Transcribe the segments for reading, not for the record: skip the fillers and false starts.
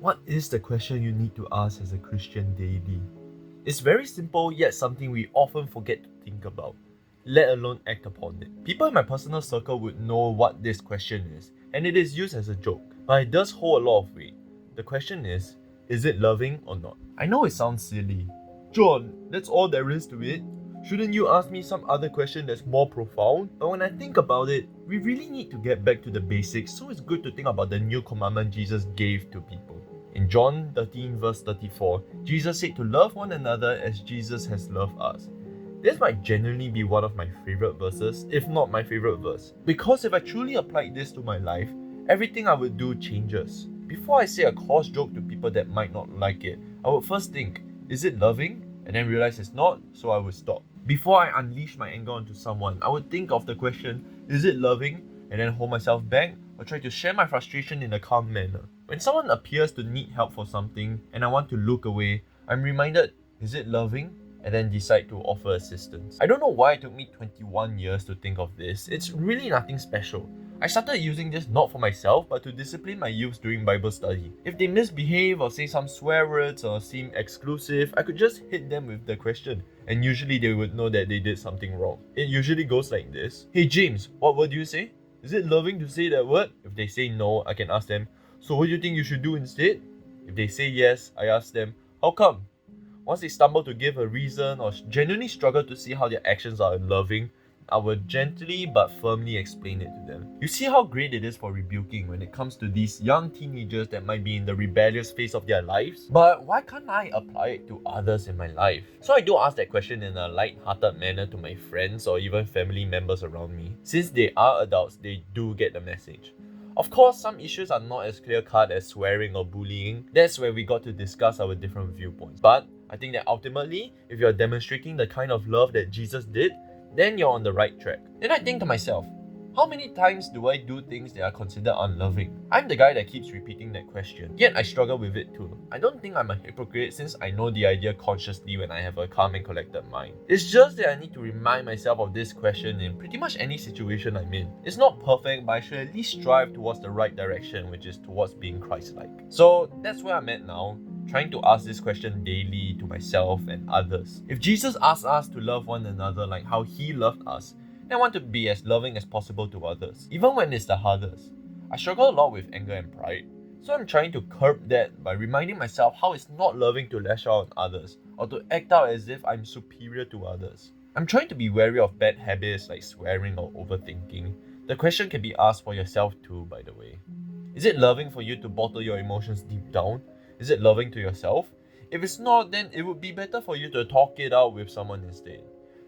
What is the question you need to ask as a Christian daily? It's very simple, yet something we often forget to think about, let alone act upon it. People in my personal circle would know what this question is, and it is used as a joke, but it does hold a lot of weight. The question is it loving or not? I know it sounds silly. John, that's all there is to it. Shouldn't you ask me some other question that's more profound? But when I think about it, we really need to get back to the basics, so it's good to think about the new commandment Jesus gave to people. In John 13 verse 34, Jesus said to love one another as Jesus has loved us. This might genuinely be one of my favorite verses, if not my favorite verse. Because if I truly applied this to my life, everything I would do changes. Before I say a coarse joke to people that might not like it, I would first think, is it loving? And then realize it's not, so I would stop. Before I unleash my anger onto someone, I would think of the question, is it loving? And then hold myself back, or try to share my frustration in a calm manner. When someone appears to need help for something, and I want to look away, I'm reminded, is it loving? And then decide to offer assistance. I don't know why it took me 21 years to think of this. It's really nothing special. I started using this not for myself, but to discipline my youth during Bible study. If they misbehave or say some swear words or seem exclusive, I could just hit them with the question, and usually they would know that they did something wrong. It usually goes like this. Hey James, what word do you say? Is it loving to say that word? If they say no, I can ask them, so what do you think you should do instead? If they say yes, I ask them, how come? Once they stumble to give a reason or genuinely struggle to see how their actions are unloving, I will gently but firmly explain it to them. You see how great it is for rebuking when it comes to these young teenagers that might be in the rebellious phase of their lives? But why can't I apply it to others in my life? So I do ask that question in a light-hearted manner to my friends or even family members around me. Since they are adults, they do get the message. Of course, some issues are not as clear-cut as swearing or bullying. That's where we got to discuss our different viewpoints. But I think that ultimately, if you're demonstrating the kind of love that Jesus did, then you're on the right track. Then I think to myself, how many times do I do things that are considered unloving? I'm the guy that keeps repeating that question, yet I struggle with it too. I don't think I'm a hypocrite since I know the idea consciously when I have a calm and collected mind. It's just that I need to remind myself of this question in pretty much any situation I'm in. It's not perfect, but I should at least strive towards the right direction, which is towards being Christ-like. So that's where I'm at now, trying to ask this question daily to myself and others. If Jesus asked us to love one another like how He loved us, then I want to be as loving as possible to others, even when it's the hardest. I struggle a lot with anger and pride, so I'm trying to curb that by reminding myself how it's not loving to lash out on others or to act out as if I'm superior to others. I'm trying to be wary of bad habits like swearing or overthinking. The question can be asked for yourself too, by the way. Is it loving for you to bottle your emotions deep down? Is it loving to yourself? If it's not, then it would be better for you to talk it out with someone instead.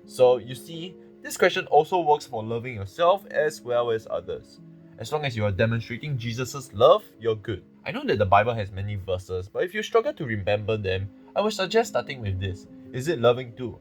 So, you see, this question also works for loving yourself as well as others. As long as you are demonstrating Jesus' love, you're good. I know that the Bible has many verses, but if you struggle to remember them, I would suggest starting with this. Is it loving too?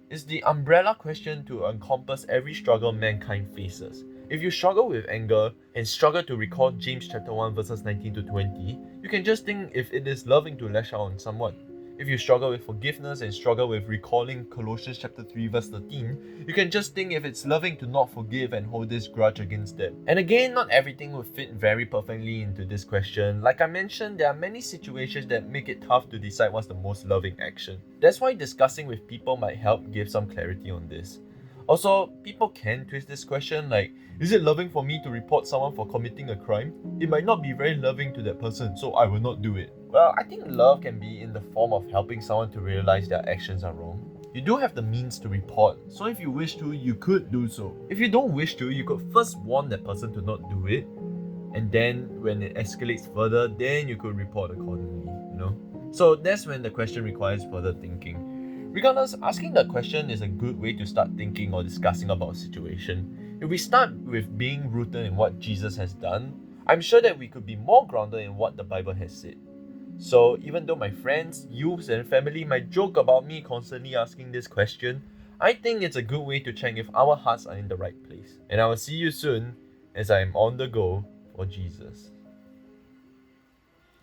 It's the umbrella question to encompass every struggle mankind faces. If you struggle with anger and struggle to recall James chapter 1 verses 19 to 20, you can just think if it is loving to lash out on someone. If you struggle with forgiveness and struggle with recalling Colossians chapter 3 verse 13, you can just think if it's loving to not forgive and hold this grudge against them. And again, not everything will fit very perfectly into this question. Like I mentioned, there are many situations that make it tough to decide what's the most loving action. That's why discussing with people might help give some clarity on this. Also, people can twist this question like, is it loving for me to report someone for committing a crime? It might not be very loving to that person, so I will not do it. Well, I think love can be in the form of helping someone to realize their actions are wrong. You do have the means to report, so if you wish to, you could do so. If you don't wish to, you could first warn that person to not do it, and then when it escalates further, then you could report accordingly, So that's when the question requires further thinking. Regardless, asking the question is a good way to start thinking or discussing about a situation. If we start with being rooted in what Jesus has done, I'm sure that we could be more grounded in what the Bible has said. So even though my friends, youths and family might joke about me constantly asking this question, I think it's a good way to check if our hearts are in the right place. And I will see you soon as I am on the go for Jesus.